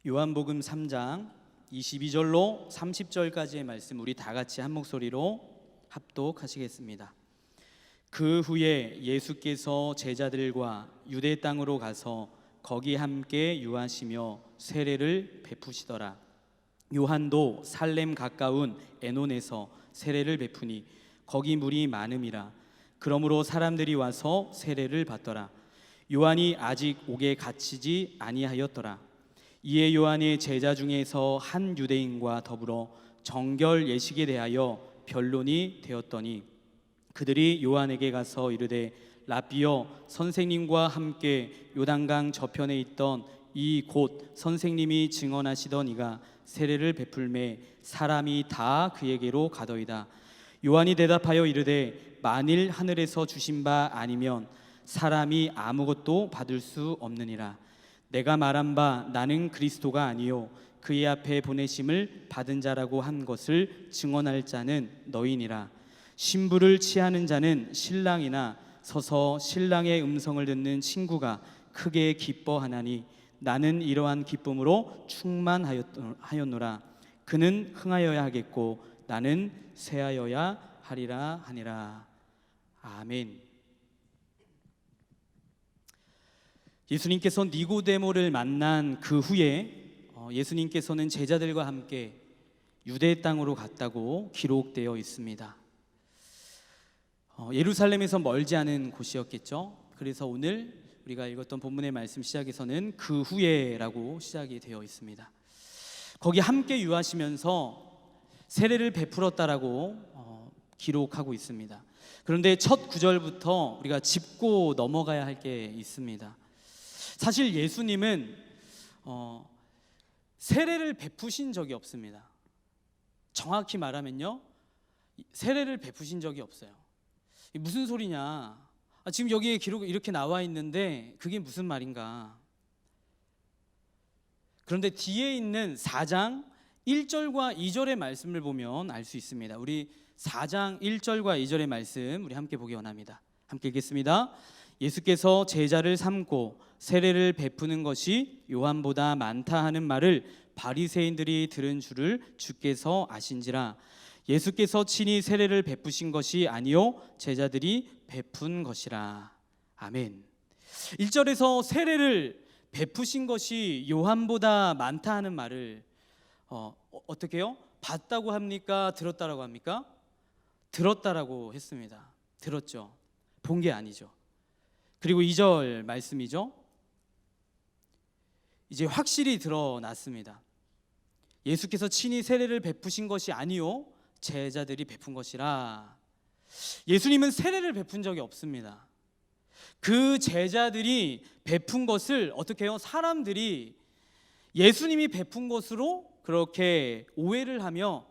요한복음 3장 22절로 30절까지의 말씀 우리 다 같이 한 목소리로 합독하시겠습니다. 그 후에 예수께서 제자들과 유대 땅으로 가서 거기 함께 유하시며 세례를 베푸시더라. 요한도 살렘 가까운 에논에서 세례를 베푸니 거기 물이 많음이라. 그러므로 사람들이 와서 세례를 받더라. 요한이 아직 옥에 갇히지 아니하였더라. 이에 요한의 제자 중에서 한 유대인과 더불어 정결 예식에 대하여 변론이 되었더니 그들이 요한에게 가서 이르되 라삐여, 선생님과 함께 요단강 저편에 있던 이 곧 선생님이 증언하시던 이가 세례를 베풀매 사람이 다 그에게로 가더이다. 요한이 대답하여 이르되 만일 하늘에서 주신 바 아니면 사람이 아무것도 받을 수 없느니라. 내가 말한 바 나는 그리스도가 아니요 그의 앞에 보내심을 받은 자라고 한 것을 증언할 자는 너희니라. 신부를 취하는 자는 신랑이나 서서 신랑의 음성을 듣는 친구가 크게 기뻐하나니 나는 이러한 기쁨으로 충만하였노라. 그는 흥하여야 하겠고 나는 쇠하여야 하리라 하니라. 아멘. 예수님께서 니고데모를 만난 그 후에 예수님께서는 제자들과 함께 유대 땅으로 갔다고 기록되어 있습니다. 예루살렘에서 멀지 않은 곳이었겠죠. 그래서 오늘 우리가 읽었던 본문의 말씀 시작에서는 그 후에라고 시작이 되어 있습니다. 거기 함께 유하시면서 세례를 베풀었다라고 기록하고 있습니다. 그런데 첫 구절부터 우리가 짚고 넘어가야 할 게 있습니다. 사실 예수님은 세례를 베푸신 적이 없습니다. 정확히 말하면요, 세례를 베푸신 적이 없어요. 무슨 소리냐? 지금 여기에 기록 이렇게 나와 있는데 그게 무슨 말인가? 그런데 뒤에 있는 4장 1절과 2절의 말씀을 보면 알 수 있습니다. 우리 4장 1절과 2절의 말씀 우리 함께 보기 원합니다. 함께 읽겠습니다. 예수께서 제자를 삼고 세례를 베푸는 것이 요한보다 많다 하는 말을 바리새인들이 들은 줄을 주께서 아신지라. 예수께서 친히 세례를 베푸신 것이 아니요 제자들이 베푼 것이라. 아멘. 1절에서 세례를 베푸신 것이 요한보다 많다 하는 말을 어떻게 해요? 봤다고 합니까? 들었다라고 합니까? 들었다라고 했습니다. 들었죠. 본 게 아니죠. 그리고 2절 말씀이죠. 이제 확실히 드러났습니다. 예수께서 친히 세례를 베푸신 것이 아니요 제자들이 베푼 것이라. 예수님은 세례를 베푼 적이 없습니다. 그 제자들이 베푼 것을 어떻게 해요? 사람들이 예수님이 베푼 것으로 그렇게 오해를 하며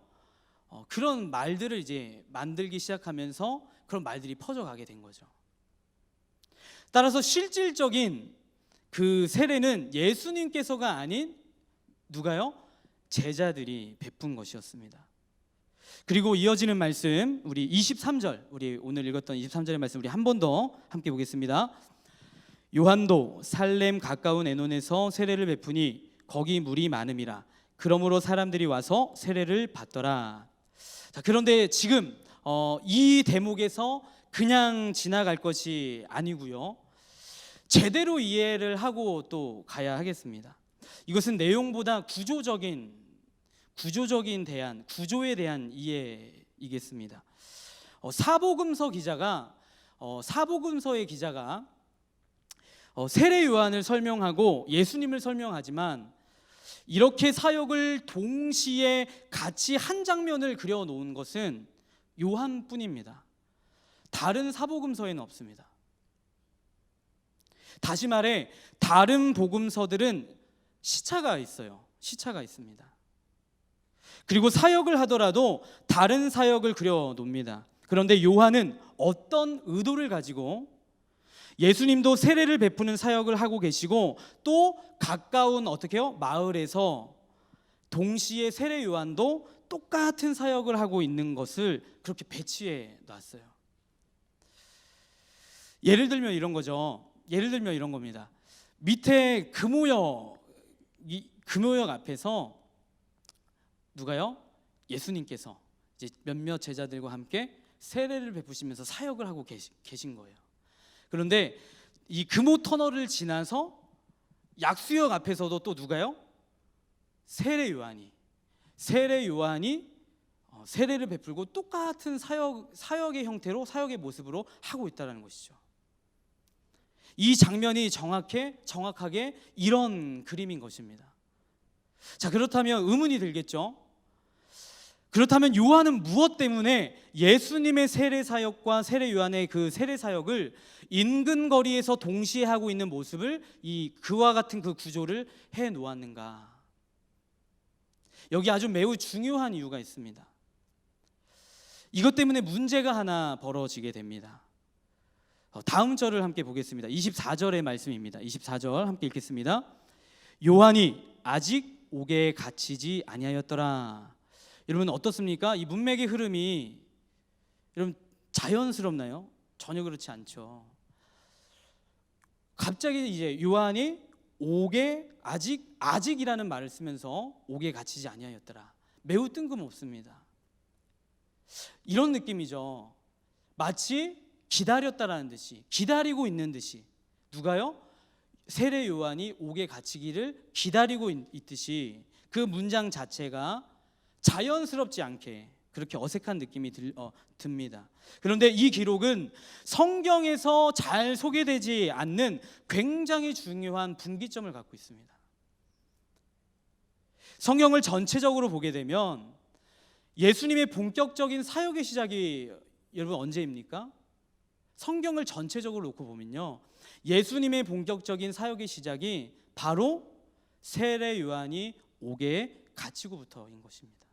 그런 말들을 이제 만들기 시작하면서 그런 말들이 퍼져가게 된 거죠. 따라서 실질적인 그 세례는 예수님께서가 아닌 누가요? 제자들이 베푼 것이었습니다. 그리고 이어지는 말씀 우리 23절, 우리 오늘 읽었던 23절의 말씀 우리 한 번 더 함께 보겠습니다. 요한도 살렘 가까운 에논에서 세례를 베푸니 거기 물이 많음이라. 그러므로 사람들이 와서 세례를 받더라. 자, 그런데 지금 이 대목에서 그냥 지나갈 것이 아니고요, 제대로 이해를 하고 또 가야 하겠습니다. 이것은 내용보다 구조에 대한 이해이겠습니다. 사복음서의 기자가 세례 요한을 설명하고 예수님을 설명하지만 이렇게 사역을 동시에 같이 한 장면을 그려놓은 것은 요한뿐입니다. 다른 사복음서에는 없습니다. 다시 말해 다른 복음서들은 시차가 있습니다. 그리고 사역을 하더라도 다른 사역을 그려놓습니다. 그런데 요한은 어떤 의도를 가지고 예수님도 세례를 베푸는 사역을 하고 계시고 또 가까운 마을에서 동시에 세례 요한도 똑같은 사역을 하고 있는 것을 그렇게 배치해 놨어요. 예를 들면 이런 겁니다. 밑에 금오역 앞에서 누가요? 예수님께서 이제 몇몇 제자들과 함께 세례를 베푸시면서 사역을 하고 계신 거예요. 그런데 이 금오 터널을 지나서 약수역 앞에서도 또 누가요? 세례 요한이 세례를 베풀고 똑같은 사역의 형태로, 사역의 모습으로 하고 있다는 것이죠. 이 장면이 정확하게 이런 그림인 것입니다. 자, 그렇다면 의문이 들겠죠. 그렇다면 요한은 무엇 때문에 예수님의 세례 사역과 세례 요한의 그 세례 사역을 인근 거리에서 동시에 하고 있는 모습을 그와 같은 그 구조를 해 놓았는가? 여기 아주 매우 중요한 이유가 있습니다. 이것 때문에 문제가 하나 벌어지게 됩니다. 다음 절을 함께 보겠습니다. 24절의 말씀입니다. 24절 함께 읽겠습니다. 요한이 아직 옥에 갇히지 아니하였더라. 여러분 어떻습니까? 이 문맥의 흐름이 여러분 자연스럽나요? 전혀 그렇지 않죠. 갑자기 이제 요한이 옥에 아직이라는 말을 쓰면서 옥에 갇히지 아니하였더라. 매우 뜬금없습니다. 이런 느낌이죠. 마치 기다렸다라는 듯이, 기다리고 있는 듯이. 누가요? 세례 요한이 옥에 갇히기를 기다리고 있듯이 그 문장 자체가 자연스럽지 않게 그렇게 어색한 느낌이 듭니다. 그런데 이 기록은 성경에서 잘 소개되지 않는 굉장히 중요한 분기점을 갖고 있습니다. 성경을 전체적으로 보게 되면 예수님의 본격적인 사역의 시작이 여러분 언제입니까? 성경을 전체적으로 놓고 보면요, 예수님의 본격적인 사역의 시작이 바로 세례 요한이 옥에 갇히고부터인 것입니다.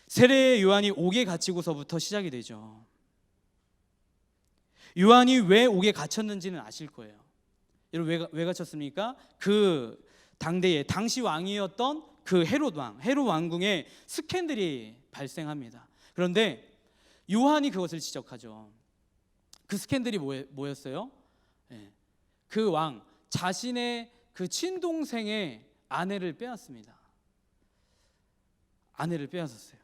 세례 요한이 옥에 갇히고서부터 시작이 되죠. 요한이 왜 옥에 갇혔는지는 아실 거예요. 여러분 왜 갇혔습니까? 그 당시 왕이었던 그 헤롯 왕궁에 스캔들이 발생합니다. 그런데 요한이 그것을 지적하죠. 그 스캔들이 뭐였어요? 그 왕 자신의 그 친동생의 아내를 빼앗습니다. 아내를 빼앗았어요.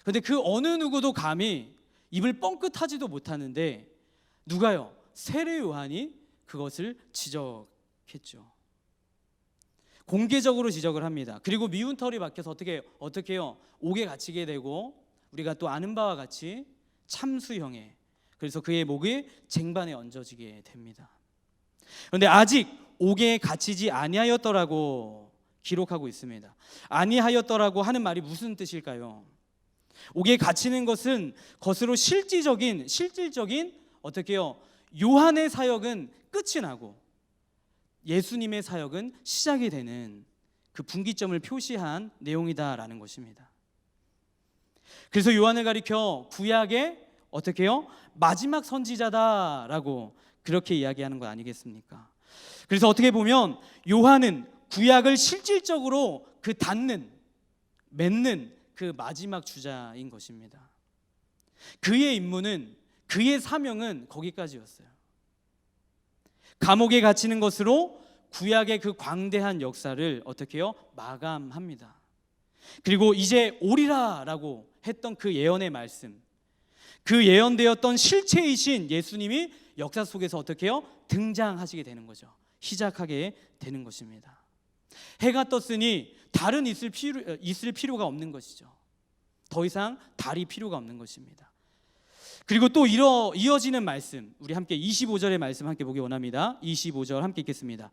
그런데 그 어느 누구도 감히 입을 뻥끗하지도 못하는데 누가요? 세례 요한이 그것을 지적했죠. 공개적으로 지적을 합니다. 그리고 미운 털이 박혀서 어떻게요? 옥에 갇히게 되고 우리가 또 아는 바와 같이 참수형에, 그래서 그의 목이 쟁반에 얹어지게 됩니다. 그런데 아직 옥에 갇히지 아니하였더라고 기록하고 있습니다. 아니하였더라고 하는 말이 무슨 뜻일까요? 옥에 갇히는 것은 겉으로 실질적인 어떻게요? 요한의 사역은 끝이 나고 예수님의 사역은 시작이 되는 그 분기점을 표시한 내용이다라는 것입니다. 그래서 요한을 가리켜 구약의 어떻게요? 마지막 선지자다라고 그렇게 이야기하는 거 아니겠습니까? 그래서 어떻게 보면 요한은 구약을 실질적으로 맺는 그 마지막 주자인 것입니다. 그의 임무는, 그의 사명은 거기까지였어요. 감옥에 갇히는 것으로 구약의 그 광대한 역사를 어떻게요? 마감합니다. 그리고 이제 오리라라고 했던 그 예언의 말씀, 그 예언되었던 실체이신 예수님이 역사 속에서 어떻게요? 등장하시게 되는 거죠. 시작하게 되는 것입니다. 해가 떴으니 달은 있을 필요가 없는 것이죠. 더 이상 달이 필요가 없는 것입니다. 그리고 또 이어지는 말씀, 우리 함께 25절의 말씀 함께 보기 원합니다. 25절 함께 읽겠습니다.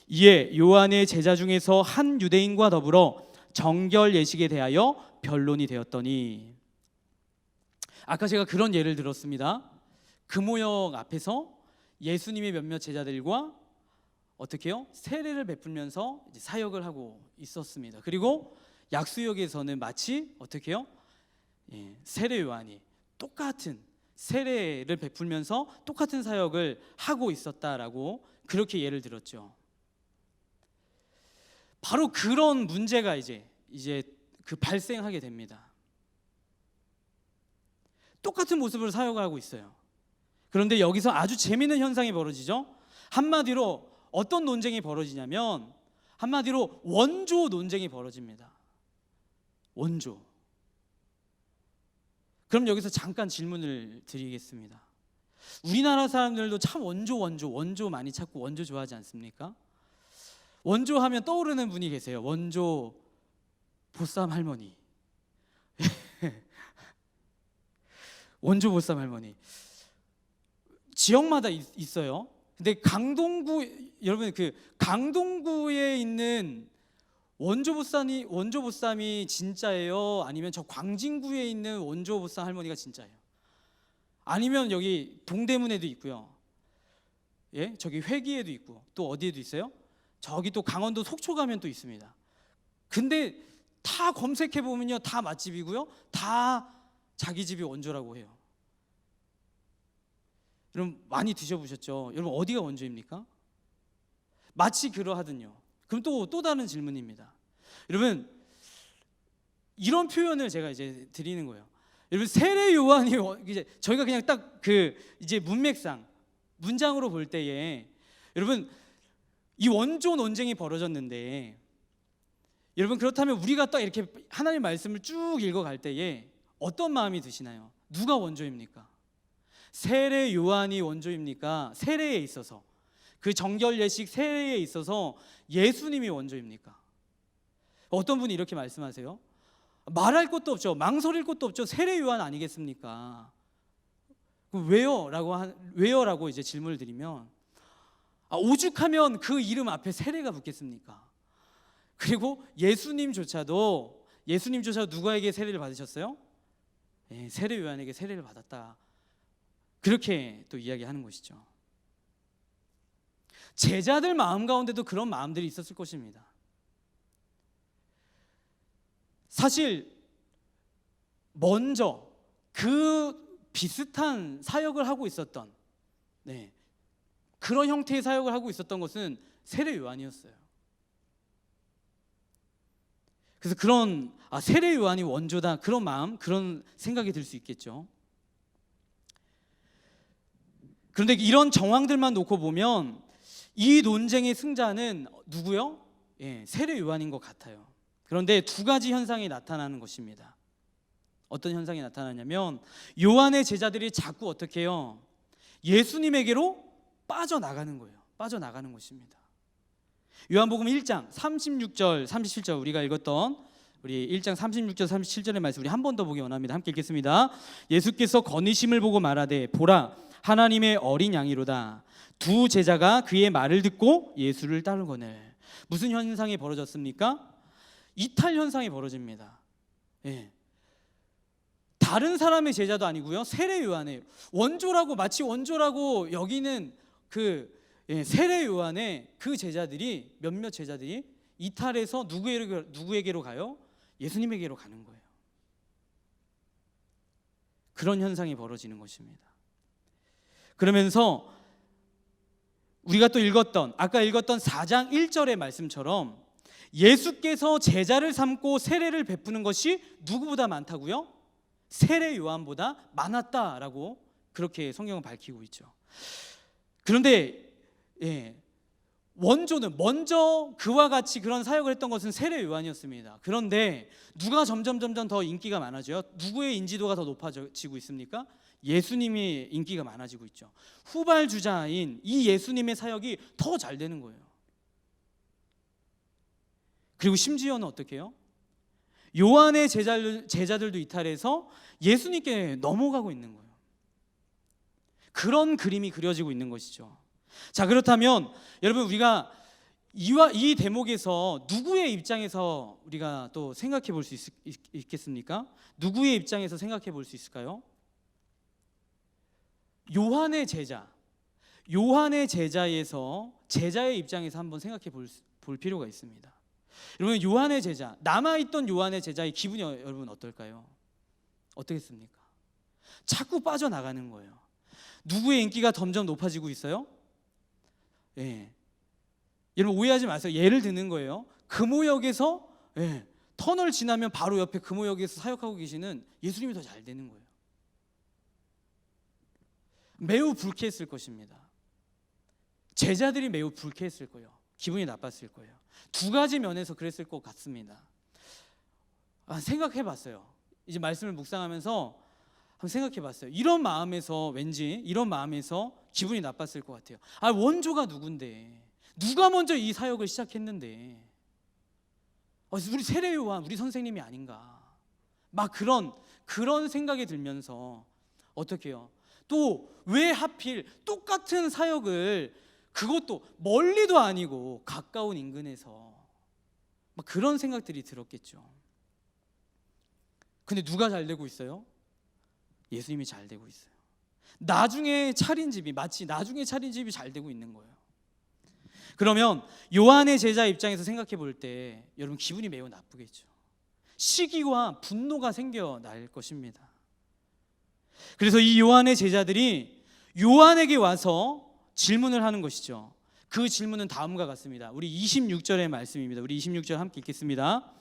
이에 요한의 제자 중에서 한 유대인과 더불어 정결 예식에 대하여 변론이 되었더니, 아까 제가 그런 예를 들었습니다. 금오역 앞에서 예수님의 몇몇 제자들과 어떻게요? 세례를 베풀면서 이제 사역을 하고 있었습니다. 그리고 약수역에서는 마치 어떻게요? 세례 요한이 똑같은 세례를 베풀면서 똑같은 사역을 하고 있었다라고 그렇게 예를 들었죠. 바로 그런 문제가 이제 그 발생하게 됩니다. 똑같은 모습으로 사역을 하고 있어요. 그런데 여기서 아주 재미있는 현상이 벌어지죠. 한마디로 어떤 논쟁이 벌어지냐면 한마디로 원조 논쟁이 벌어집니다. 원조. 그럼 여기서 잠깐 질문을 드리겠습니다. 우리나라 사람들도 참 원조 많이 찾고 원조 좋아하지 않습니까? 원조 하면 떠오르는 분이 계세요. 원조 보쌈 할머니. 원조 보쌈 할머니. 지역마다 있어요. 근데 강동구, 여러분 그 강동구에 있는 원조 보쌈이 진짜예요? 아니면 저 광진구에 있는 원조 보쌈 할머니가 진짜예요? 아니면 여기 동대문에도 있고요. 예, 저기 회기에도 있고 또 어디에도 있어요? 저기 또 강원도 속초 가면 또 있습니다. 근데 다 검색해 보면요, 다 맛집이고요, 다 자기 집이 원조라고 해요. 여러분 많이 드셔보셨죠? 여러분 어디가 원조입니까? 마치 그러하든요. 그럼 또 다른 질문입니다. 여러분 이런 표현을 제가 이제 드리는 거예요. 여러분 세례 요한이 이제 저희가 그냥 딱 그 이제 문맥상 문장으로 볼 때에 여러분 이 원조 논쟁이 벌어졌는데 여러분 그렇다면 우리가 딱 이렇게 하나님의 말씀을 쭉 읽어갈 때에 어떤 마음이 드시나요? 누가 원조입니까? 세례 요한이 원조입니까? 세례에 있어서 그 정결 예식 세례에 있어서 예수님이 원조입니까? 어떤 분이 이렇게 말씀하세요. 말할 것도 없죠. 망설일 것도 없죠. 세례 요한 아니겠습니까? 왜요? 라고 이제 질문을 드리면 오죽하면 그 이름 앞에 세례가 붙겠습니까? 그리고 예수님조차도 누구에게 세례를 받으셨어요? 예, 세례 요한에게 세례를 받았다. 그렇게 또 이야기하는 것이죠. 제자들 마음 가운데도 그런 마음들이 있었을 것입니다. 사실 먼저 그 비슷한 사역을 하고 있었던 그런 형태의 사역을 하고 있었던 것은 세례 요한이었어요. 그래서 그런 세례 요한이 원조다 그런 마음, 그런 생각이 들 수 있겠죠. 그런데 이런 정황들만 놓고 보면 이 논쟁의 승자는 누구요? 예, 세례 요한인 것 같아요. 그런데 두 가지 현상이 나타나는 것입니다. 어떤 현상이 나타나냐면 요한의 제자들이 자꾸 어떻게 해요? 예수님에게로 빠져나가는 거예요. 빠져나가는 것입니다. 요한복음 1장 36절 37절 우리가 읽었던 우리 1장 36절 37절의 말씀 우리 한 번 더 보기 원합니다. 함께 읽겠습니다. 예수께서 거니심을 보고 말하되 보라 하나님의 어린 양이로다. 두 제자가 그의 말을 듣고 예수를 따르거늘. 무슨 현상이 벌어졌습니까? 이탈 현상이 벌어집니다. 예. 다른 사람의 제자도 아니고요, 세례 요한의 마치 원조라고 여기는 그 세례 요한의 그 제자들이 몇몇 제자들이 이탈해서 누구에게로 가요? 예수님에게로 가는 거예요. 그런 현상이 벌어지는 것입니다. 그러면서 우리가 또 아까 읽었던 4장 1절의 말씀처럼 예수께서 제자를 삼고 세례를 베푸는 것이 누구보다 많다고요? 세례 요한보다 많았다라고 그렇게 성경은 밝히고 있죠. 그런데 원조는 먼저 그와 같이 그런 사역을 했던 것은 세례 요한이었습니다. 그런데 누가 점점 더 인기가 많아져요? 누구의 인지도가 더 높아지고 있습니까? 예수님의 인기가 많아지고 있죠. 후발주자인 이 예수님의 사역이 더 잘 되는 거예요. 그리고 심지어는 어떻게 해요? 요한의 제자들도 이탈해서 예수님께 넘어가고 있는 거예요. 그런 그림이 그려지고 있는 것이죠. 자, 그렇다면 여러분 우리가 이 대목에서 누구의 입장에서 우리가 또 생각해 볼 수 있겠습니까? 누구의 입장에서 생각해 볼 수 있을까요? 요한의 제자에서 제자의 입장에서 한번 생각해 볼 필요가 있습니다. 여러분 요한의 제자, 남아있던 요한의 제자의 기분이 여러분 어떨까요? 어떻겠습니까? 자꾸 빠져나가는 거예요. 누구의 인기가 점점 높아지고 있어요? 여러분 오해하지 마세요. 예를 드는 거예요. 금호역에서 터널 지나면 바로 옆에 금호역에서 사역하고 계시는 예수님이 더 잘 되는 거예요. 매우 불쾌했을 것입니다. 제자들이 매우 불쾌했을 거예요. 기분이 나빴을 거예요. 두 가지 면에서 그랬을 것 같습니다. 생각해봤어요. 이제 말씀을 묵상하면서 한번 생각해봤어요. 이런 마음에서 기분이 나빴을 것 같아요. 원조가 누군데, 누가 먼저 이 사역을 시작했는데, 우리 세례 요한, 우리 선생님이 아닌가, 막 그런 생각이 들면서 어떻게 해요? 또 왜 하필 똑같은 사역을, 그것도 멀리도 아니고 가까운 인근에서, 막 그런 생각들이 들었겠죠. 근데 누가 잘 되고 있어요? 예수님이 잘 되고 있어요. 나중에 차린 집이 잘 되고 있는 거예요. 그러면 요한의 제자 입장에서 생각해 볼 때 여러분 기분이 매우 나쁘겠죠. 시기와 분노가 생겨날 것입니다. 그래서 이 요한의 제자들이 요한에게 와서 질문을 하는 것이죠. 그 질문은 다음과 같습니다. 우리 26절의 말씀입니다. 우리 26절 함께 읽겠습니다.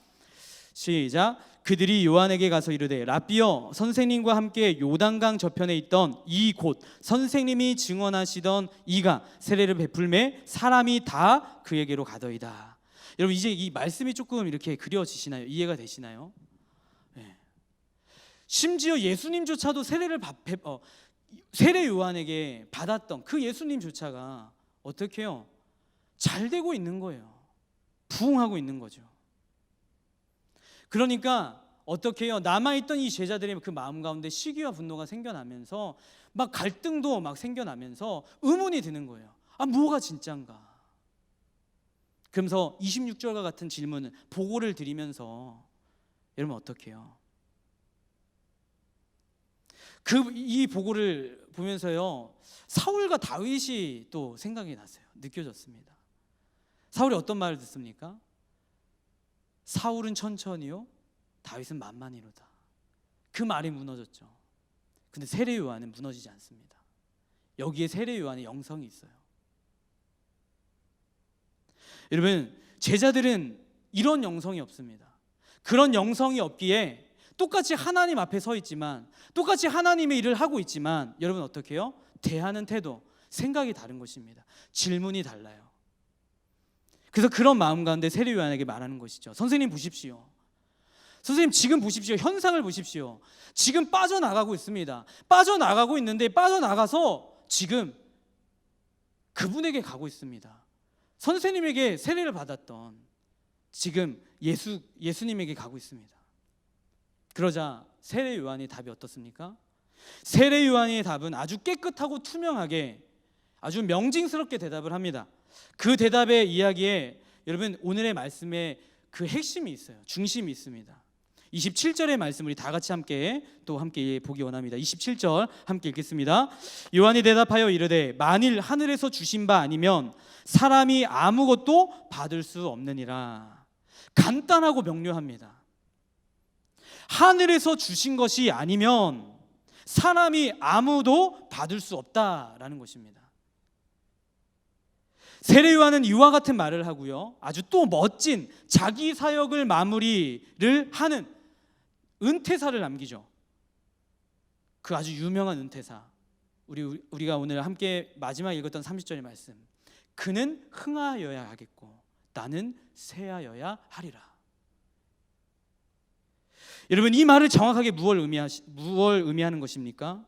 시작. 그들이 요한에게 가서 이르되 라삐여, 선생님과 함께 요단강 저편에 있던 이 곳 선생님이 증언하시던 이가 세례를 베풀매 사람이 다 그에게로 가더이다. 여러분, 이제 이 말씀이 조금 이렇게 그려지시나요? 이해가 되시나요? 네. 심지어 예수님조차도 세례 요한에게 받았던 그 예수님조차가 어떻게 해요? 잘 되고 있는 거예요. 부흥하고 있는 거죠. 그러니까 어떻게 해요? 남아있던 이 제자들의 그 마음 가운데 시기와 분노가 생겨나면서 막 갈등도 막 생겨나면서 의문이 드는 거예요. 뭐가 진짠가? 그러면서 26절과 같은 질문을, 보고를 드리면서 여러분 어떻게 해요? 이 보고를 보면서요, 사울과 다윗이 또 생각이 났어요. 느껴졌습니다. 사울이 어떤 말을 듣습니까? 사울은 천천히요, 다윗은 만만히로다. 그 말이 무너졌죠. 근데 세례 요한은 무너지지 않습니다. 여기에 세례 요한의 영성이 있어요. 여러분, 제자들은 이런 영성이 없습니다. 그런 영성이 없기에 똑같이 하나님 앞에 서 있지만, 똑같이 하나님의 일을 하고 있지만, 여러분 어떻게 해요? 대하는 태도, 생각이 다른 것입니다. 질문이 달라요. 그래서 그런 마음 가운데 세례 요한에게 말하는 것이죠. 선생님 보십시오. 선생님 지금 보십시오. 현상을 보십시오. 지금 빠져나가고 있습니다. 빠져나가고 있는데 빠져나가서 지금 그분에게 가고 있습니다. 선생님에게 세례를 받았던 지금 예수님에게 가고 있습니다. 그러자 세례 요한의 답이 어떻습니까? 세례 요한의 답은 아주 깨끗하고 투명하게, 아주 명징스럽게 대답을 합니다. 그 대답의 이야기에 여러분 오늘의 말씀에 그 핵심이 있어요. 중심이 있습니다. 27절의 말씀 우리 다 같이 함께 보기 원합니다. 27절 함께 읽겠습니다. 요한이 대답하여 이르되 만일 하늘에서 주신 바 아니면 사람이 아무것도 받을 수 없느니라. 간단하고 명료합니다. 하늘에서 주신 것이 아니면 사람이 아무도 받을 수 없다라는 것입니다. 세례 요한은 이와 같은 말을 하고요, 아주 또 멋진 자기 사역을 마무리를 하는 은퇴사를 남기죠. 그 아주 유명한 은퇴사, 우리가 오늘 함께 마지막 읽었던 30절의 말씀. 그는 흥하여야 하겠고 나는 쇠하여야 하리라. 여러분, 이 말을 정확하게 무엇을 의미하는 것입니까?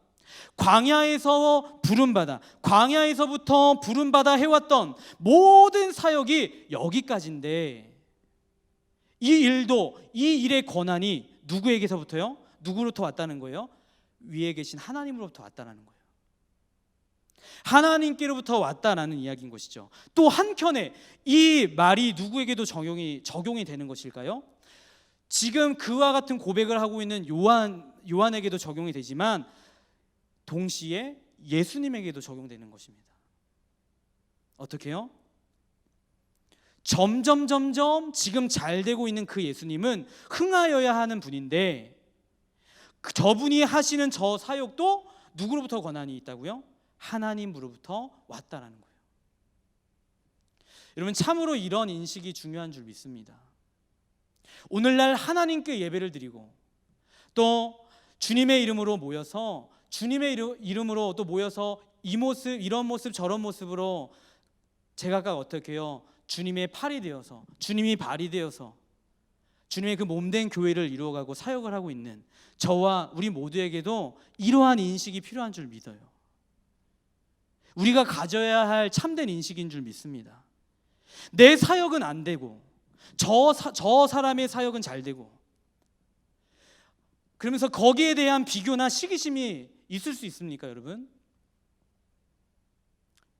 광야에서부터 부름받아 해왔던 모든 사역이 여기까지인데, 이 일의 권한이 누구에게서부터요? 누구로부터 왔다는 거예요? 위에 계신 하나님으로부터 왔다는 거예요. 하나님께로부터 왔다라는 이야기인 것이죠. 또 한켠에 이 말이 누구에게도 적용이 되는 것일까요? 지금 그와 같은 고백을 하고 있는 요한에게도 적용이 되지만 동시에 예수님에게도 적용되는 것입니다. 어떻게요? 점점 지금 잘 되고 있는 그 예수님은 흥하여야 하는 분인데, 저분이 하시는 저 사역도 누구로부터 권한이 있다고요? 하나님으로부터 왔다라는 거예요. 여러분, 참으로 이런 인식이 중요한 줄 믿습니다. 오늘날 하나님께 예배를 드리고 또 주님의 이름으로 모여서 이 모습 이런 모습 저런 모습으로 제가 어떻게 해요? 주님의 팔이 되어서, 주님이 발이 되어서 주님의 그 몸된 교회를 이루어가고 사역을 하고 있는 저와 우리 모두에게도 이러한 인식이 필요한 줄 믿어요. 우리가 가져야 할 참된 인식인 줄 믿습니다. 내 사역은 안 되고 저 사람의 사역은 잘 되고, 그러면서 거기에 대한 비교나 시기심이 있을 수 있습니까, 여러분?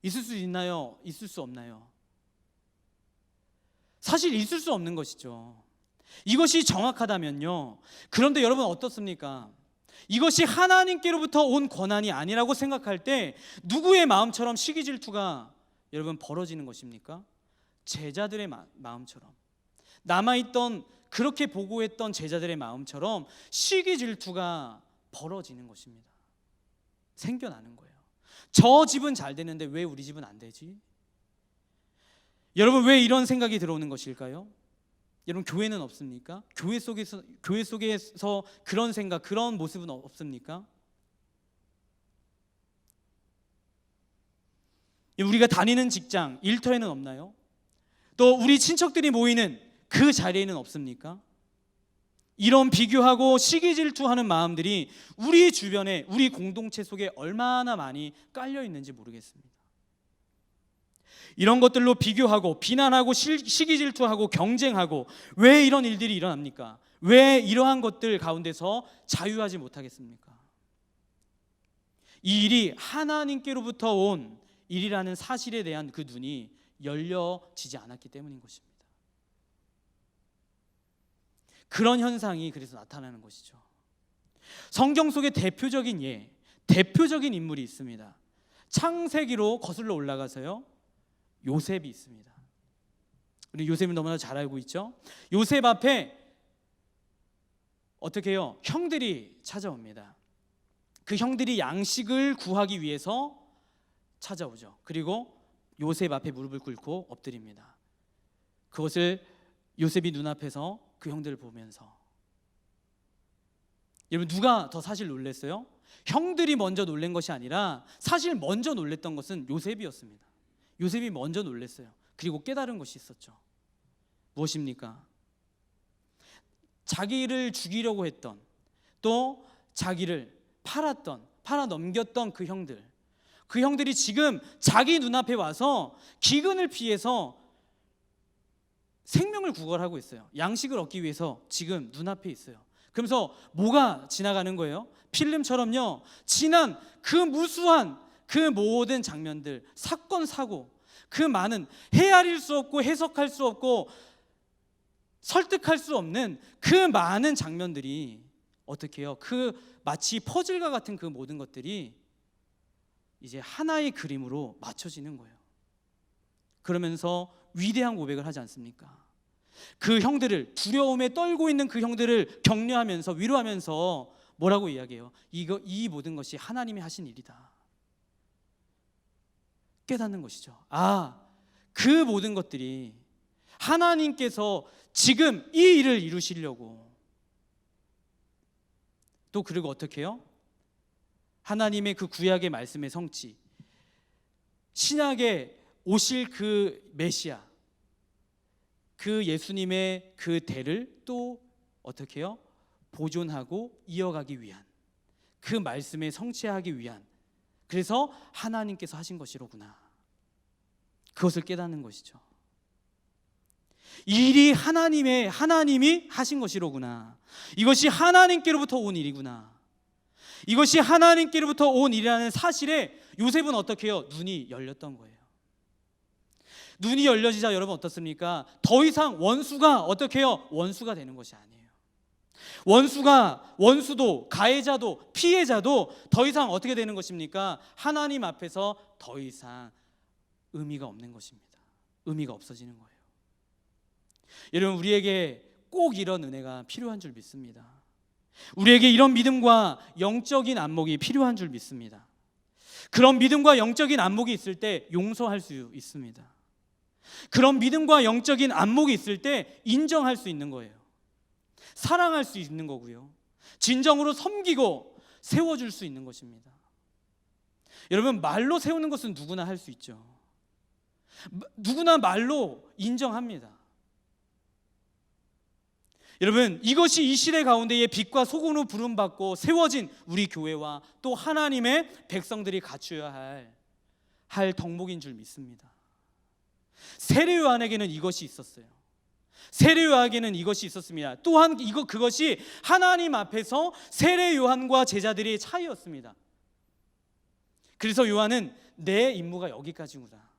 있을 수 있나요? 있을 수 없나요? 사실 있을 수 없는 것이죠. 이것이 정확하다면요. 그런데 여러분 어떻습니까? 이것이 하나님께로부터 온 권한이 아니라고 생각할 때 누구의 마음처럼 시기 질투가 여러분 벌어지는 것입니까? 제자들의 마음처럼, 남아있던 그렇게 보고했던 제자들의 마음처럼 시기 질투가 벌어지는 것입니다. 생겨나는 거예요. 저 집은 잘 되는데 왜 우리 집은 안 되지? 여러분, 왜 이런 생각이 들어오는 것일까요? 여러분, 교회는 없습니까? 교회 속에서 그런 생각, 그런 모습은 없습니까? 우리가 다니는 직장, 일터에는 없나요? 또 우리 친척들이 모이는 그 자리에는 없습니까? 이런 비교하고 시기 질투하는 마음들이 우리 주변에, 우리 공동체 속에 얼마나 많이 깔려 있는지 모르겠습니다. 이런 것들로 비교하고 비난하고 시기 질투하고 경쟁하고 왜 이런 일들이 일어납니까? 왜 이러한 것들 가운데서 자유하지 못하겠습니까? 이 일이 하나님께로부터 온 일이라는 사실에 대한 그 눈이 열려지지 않았기 때문인 것입니다. 그런 현상이 그래서 나타나는 것이죠. 성경 속에 대표적인 대표적인 인물이 있습니다. 창세기로 거슬러 올라가서요, 요셉이 있습니다. 우리 요셉은 너무나 잘 알고 있죠. 요셉 앞에 어떻게 해요? 형들이 찾아옵니다. 그 형들이 양식을 구하기 위해서 찾아오죠. 그리고 요셉 앞에 무릎을 꿇고 엎드립니다. 그것을 요셉이 눈앞에서 그 형들을 보면서, 여러분, 누가 더 사실 놀랐어요? 형들이 먼저 놀란 것이 아니라 사실 먼저 놀랐던 것은 요셉이었습니다. 요셉이 먼저 놀랐어요. 그리고 깨달은 것이 있었죠. 무엇입니까? 자기를 죽이려고 했던, 또 자기를 팔아 넘겼던 그 형들이 지금 자기 눈앞에 와서 기근을 피해서 생명을 구걸하고 있어요. 양식을 얻기 위해서 지금 눈앞에 있어요. 그러면서 뭐가 지나가는 거예요? 필름처럼요, 지난 그 무수한 그 모든 장면들, 사건 사고, 그 많은 헤아릴 수 없고 해석할 수 없고 설득할 수 없는 그 많은 장면들이 어떻게 해요? 그 마치 퍼즐과 같은 그 모든 것들이 이제 하나의 그림으로 맞춰지는 거예요. 그러면서 위대한 고백을 하지 않습니까? 그 형들을, 두려움에 떨고 있는 그 형들을 격려하면서 위로하면서 뭐라고 이야기해요? 이 모든 것이 하나님이 하신 일이다. 깨닫는 것이죠. 그 모든 것들이 하나님께서 지금 이 일을 이루시려고, 또 그리고 어떻게 해요? 하나님의 그 구약의 말씀의 성취, 신약에 오실 그 메시아, 그 예수님의 그 대를 또 어떻게 해요? 보존하고 이어가기 위한, 그 말씀에 성취하기 위한, 그래서 하나님께서 하신 것이로구나, 그것을 깨닫는 것이죠. 이 일이 하나님이 하신 것이로구나, 이것이 하나님께로부터 온 일이구나, 이것이 하나님께로부터 온 일이라는 사실에 요셉은 어떻게 해요? 눈이 열렸던 거예요. 눈이 열려지자 여러분 어떻습니까? 더 이상 원수가 어떻게 해요? 원수가 되는 것이 아니에요. 원수도 가해자도 피해자도 더 이상 어떻게 되는 것입니까? 하나님 앞에서 더 이상 의미가 없는 것입니다. 의미가 없어지는 거예요. 여러분, 우리에게 꼭 이런 은혜가 필요한 줄 믿습니다. 우리에게 이런 믿음과 영적인 안목이 필요한 줄 믿습니다. 그런 믿음과 영적인 안목이 있을 때 용서할 수 있습니다. 그런 믿음과 영적인 안목이 있을 때 인정할 수 있는 거예요. 사랑할 수 있는 거고요. 진정으로 섬기고 세워줄 수 있는 것입니다. 여러분, 말로 세우는 것은 누구나 할 수 있죠. 누구나 말로 인정합니다. 여러분, 이것이 이 시대 가운데에 빛과 소금으로 부름받고 세워진 우리 교회와 또 하나님의 백성들이 갖추어야 할 덕목인 줄 믿습니다. 세례 요한에게는 이것이 있었어요. 세례 요한에게는 이것이 있었습니다. 또한 그것이 하나님 앞에서 세례 요한과 제자들의 차이였습니다. 그래서 요한은 내 임무가 여기까지구나,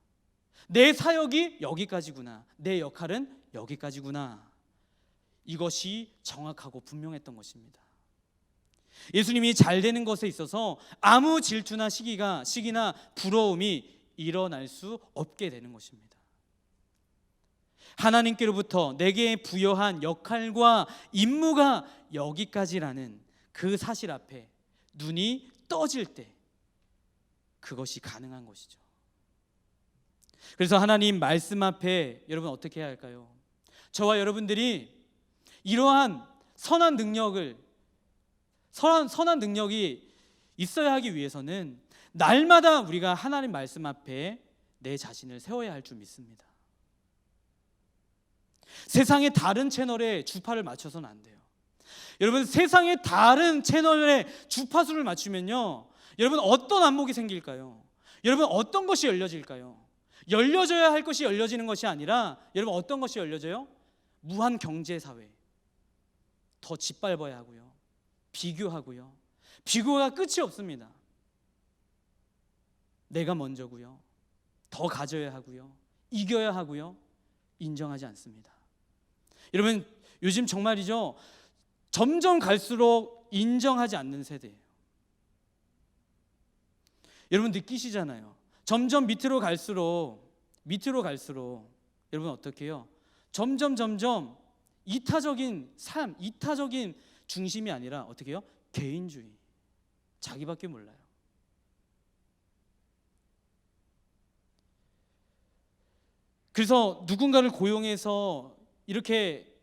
내 사역이 여기까지구나, 내 역할은 여기까지구나, 이것이 정확하고 분명했던 것입니다. 예수님이 잘 되는 것에 있어서 아무 질투나 시기나 부러움이 일어날 수 없게 되는 것입니다. 하나님께로부터 내게 부여한 역할과 임무가 여기까지라는 그 사실 앞에 눈이 떠질 때 그것이 가능한 것이죠. 그래서 하나님 말씀 앞에 여러분 어떻게 해야 할까요? 저와 여러분들이 이러한 선한 능력이 있어야 하기 위해서는 날마다 우리가 하나님 말씀 앞에 내 자신을 세워야 할 줄 믿습니다. 세상의 다른 채널에 주파를 맞춰서는 안 돼요. 여러분, 세상의 다른 채널에 주파수를 맞추면요, 여러분 어떤 안목이 생길까요? 여러분 어떤 것이 열려질까요? 열려져야 할 것이 열려지는 것이 아니라 여러분 어떤 것이 열려져요? 무한 경제사회, 더 짓밟아야 하고요, 비교하고요, 비교가 끝이 없습니다. 내가 먼저고요, 더 가져야 하고요, 이겨야 하고요, 인정하지 않습니다. 여러분, 요즘 정말이죠, 점점 갈수록 인정하지 않는 세대예요. 여러분 느끼시잖아요. 점점 밑으로 갈수록 여러분 어떻게 해요? 점점 이타적인 삶, 이타적인 중심이 아니라 어떻게 해요? 개인주의, 자기밖에 몰라요. 그래서 누군가를 고용해서 이렇게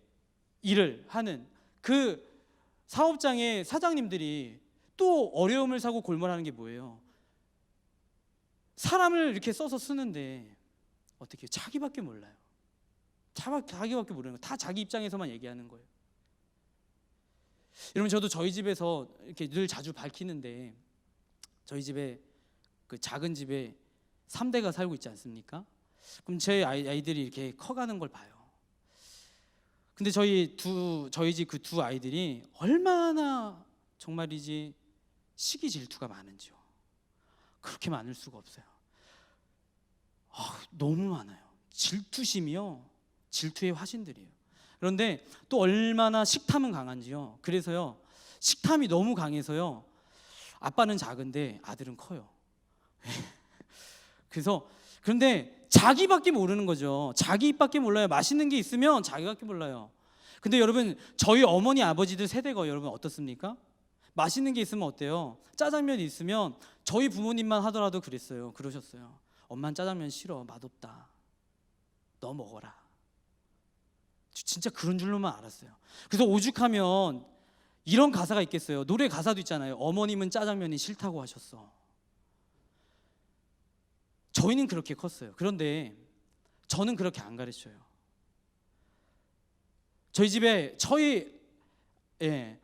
일을 하는 그 사업장의 사장님들이 또 어려움을 사고 골몰하는 게 뭐예요? 사람을 이렇게 써서 쓰는데 어떻게 해요? 자기밖에 몰라요. 자기밖에 모르는 거예요. 다 자기 입장에서만 얘기하는 거예요. 여러분, 저도 저희 집에서 이렇게 늘 자주 밝히는데, 저희 집에 그 작은 집에 3대가 살고 있지 않습니까? 그럼 제 아이들이 이렇게 커가는 걸 봐요. 근데 저희 집 그 두 아이들이 얼마나 정말이지 시기 질투가 많은지요. 그렇게 많을 수가 없어요. 너무 많아요. 질투심이요, 질투의 화신들이에요. 그런데 또 얼마나 식탐은 강한지요. 그래서요, 식탐이 너무 강해서요, 아빠는 작은데 아들은 커요. 그런데 자기밖에 모르는 거죠. 자기 입밖에 몰라요. 맛있는 게 있으면 자기밖에 몰라요. 근데 여러분, 저희 어머니 아버지들 세대가 여러분 어떻습니까? 맛있는 게 있으면 어때요? 짜장면이 있으면 저희 부모님만 하더라도 그러셨어요. 엄마는 짜장면 싫어, 맛없다, 너 먹어라. 진짜 그런 줄로만 알았어요. 그래서 오죽하면 이런 가사가 있겠어요. 노래 가사도 있잖아요. 어머님은 짜장면이 싫다고 하셨어. 저희는 그렇게 컸어요. 그런데 저는 그렇게 안 가르쳐요. 저희 집에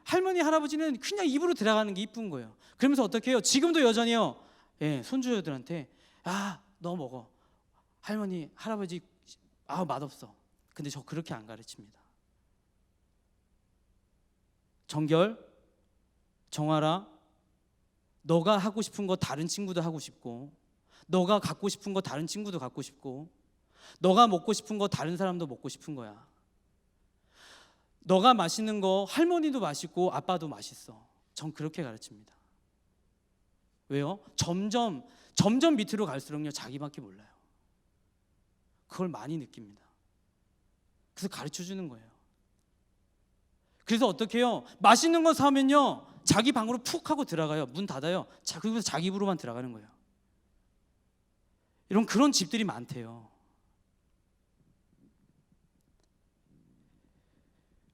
할머니 할아버지는 그냥 입으로 들어가는 게 이쁜 거예요. 그러면서 어떻게 해요? 지금도 여전히요, 손주들한테 너 먹어, 할머니 할아버지 맛없어. 근데 저 그렇게 안 가르칩니다. 정결, 정화라, 너가 하고 싶은 거 다른 친구도 하고 싶고, 너가 갖고 싶은 거 다른 친구도 갖고 싶고, 너가 먹고 싶은 거 다른 사람도 먹고 싶은 거야. 너가 맛있는 거 할머니도 맛있고 아빠도 맛있어. 전 그렇게 가르칩니다. 왜요? 점점 밑으로 갈수록요, 자기밖에 몰라요. 그걸 많이 느낍니다. 그래서 가르쳐 주는 거예요. 그래서 어떻게 해요? 맛있는 거 사면요, 자기 방으로 푹 하고 들어가요. 문 닫아요. 그리고 자기 입으로만 들어가는 거예요. 이런 그런 집들이 많대요.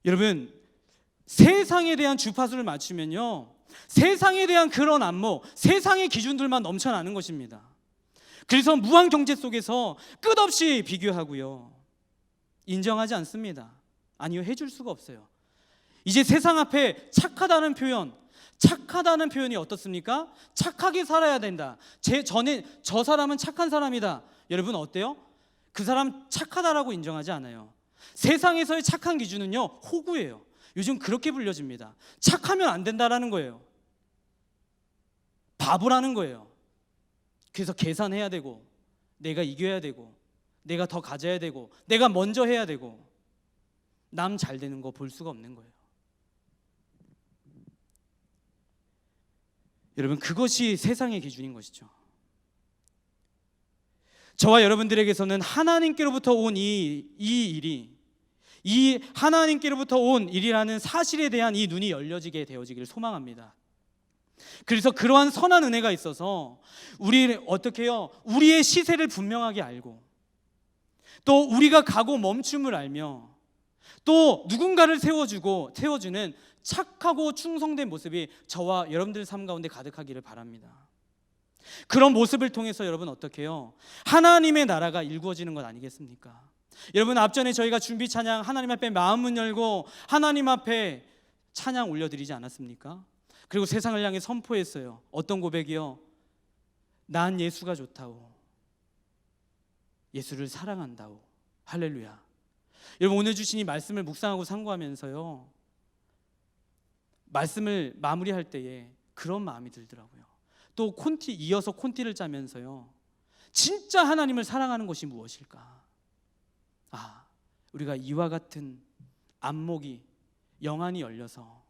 여러분, 세상에 대한 주파수를 맞추면요, 세상에 대한 그런 안목, 세상의 기준들만 넘쳐나는 것입니다. 그래서 무한 경제 속에서 끝없이 비교하고요, 인정하지 않습니다. 아니요, 해줄 수가 없어요. 이제 세상 앞에 착하다는 표현이 어떻습니까? 착하게 살아야 된다. 전에 저 사람은 착한 사람이다. 여러분 어때요? 그 사람 착하다라고 인정하지 않아요. 세상에서의 착한 기준은요, 호구예요. 요즘 그렇게 불려집니다. 착하면 안 된다라는 거예요. 바보라는 거예요. 그래서 계산해야 되고, 내가 이겨야 되고, 내가 더 가져야 되고, 내가 먼저 해야 되고, 남 잘 되는 거 볼 수가 없는 거예요. 여러분, 그것이 세상의 기준인 것이죠. 저와 여러분들에게서는 하나님께로부터 온 이 하나님께로부터 온 일이라는 사실에 대한 이 눈이 열려지게 되어지기를 소망합니다. 그래서 그러한 선한 은혜가 있어서 우리 어떻게 해요? 우리의 시세를 분명하게 알고, 또 우리가 가고 멈춤을 알며, 또 누군가를 세워주는 착하고 충성된 모습이 저와 여러분들 삶 가운데 가득하기를 바랍니다. 그런 모습을 통해서 여러분 어떻게 해요? 하나님의 나라가 일구어지는 것 아니겠습니까? 여러분, 앞전에 저희가 준비 찬양, 하나님 앞에 마음문 열고 하나님 앞에 찬양 올려드리지 않았습니까? 그리고 세상을 향해 선포했어요. 어떤 고백이요? 난 예수가 좋다오, 예수를 사랑한다오. 할렐루야. 여러분, 오늘 주신 이 말씀을 묵상하고 상고하면서요, 말씀을 마무리할 때에 그런 마음이 들더라고요. 또 이어서 콘티를 짜면서요, 진짜 하나님을 사랑하는 것이 무엇일까? 우리가 이와 같은 안목이, 영안이 열려서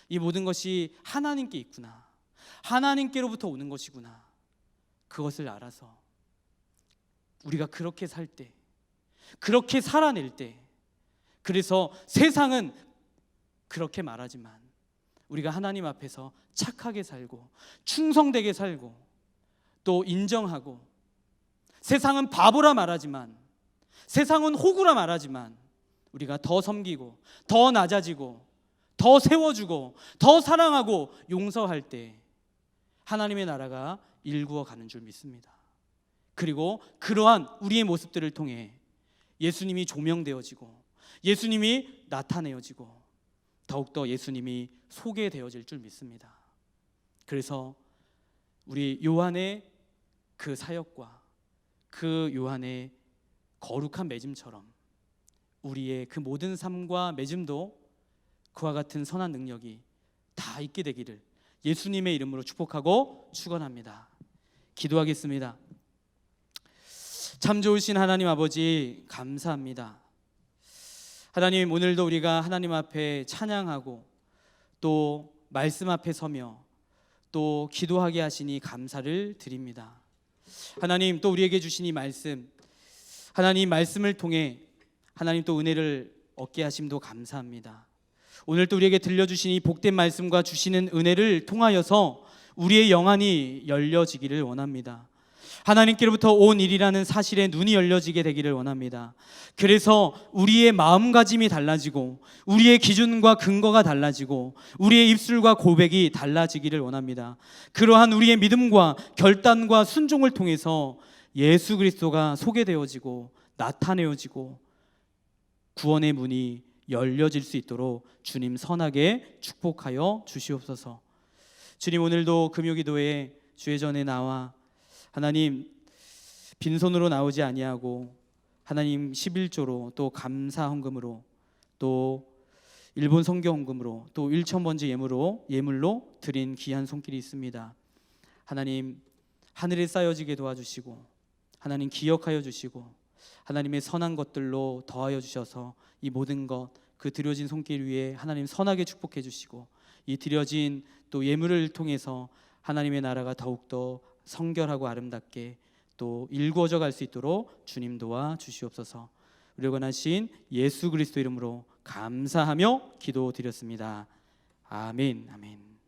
이 모든 것이 하나님께 있구나, 하나님께로부터 오는 것이구나, 그것을 알아서 우리가 그렇게 살 때, 그렇게 살아낼 때, 그래서 세상은 그렇게 말하지만 우리가 하나님 앞에서 착하게 살고 충성되게 살고 또 인정하고, 세상은 바보라 말하지만, 세상은 호구라 말하지만, 우리가 더 섬기고 더 낮아지고 더 세워주고 더 사랑하고 용서할 때 하나님의 나라가 일구어 가는 줄 믿습니다. 그리고 그러한 우리의 모습들을 통해 예수님이 조명되어지고, 예수님이 나타내어지고, 더욱더 예수님이 소개되어질 줄 믿습니다. 그래서 우리 요한의 그 사역과 그 요한의 거룩한 맺음처럼 우리의 그 모든 삶과 맺음도 그와 같은 선한 능력이 다 있게 되기를 예수님의 이름으로 축복하고 축원합니다. 기도하겠습니다. 참 좋으신 하나님 아버지, 감사합니다. 하나님, 오늘도 우리가 하나님 앞에 찬양하고 또 말씀 앞에 서며 또 기도하게 하시니 감사를 드립니다. 하나님, 또 우리에게 주신 이 말씀, 하나님 말씀을 통해 하나님 또 은혜를 얻게 하심도 감사합니다. 오늘 또 우리에게 들려주신 이 복된 말씀과 주시는 은혜를 통하여서 우리의 영안이 열려지기를 원합니다. 하나님께로부터 온 일이라는 사실에 눈이 열려지게 되기를 원합니다. 그래서 우리의 마음가짐이 달라지고, 우리의 기준과 근거가 달라지고, 우리의 입술과 고백이 달라지기를 원합니다. 그러한 우리의 믿음과 결단과 순종을 통해서 예수 그리스도가 소개되어지고 나타내어지고 구원의 문이 열려질 수 있도록 주님 선하게 축복하여 주시옵소서. 주님, 오늘도 금요기도에 주의 전에 나와 하나님 빈손으로 나오지 아니하고 하나님 11조로 또 감사 헌금으로 또 일본 선교 헌금으로 또 1,000번째 예물로 드린 귀한 손길이 있습니다. 하나님, 하늘에 쌓여지게 도와주시고 하나님 기억하여 주시고 하나님의 선한 것들로 더하여 주셔서 이 모든 것, 그 드려진 손길 위에 하나님 선하게 축복해 주시고, 이 드려진 또 예물을 통해서 하나님의 나라가 더욱더 성결하고 아름답게 또 일구어져 갈 수 있도록 주님 도와 주시옵소서. 우리를 권하신 예수 그리스도 이름으로 감사하며 기도드렸습니다. 아멘. 아멘.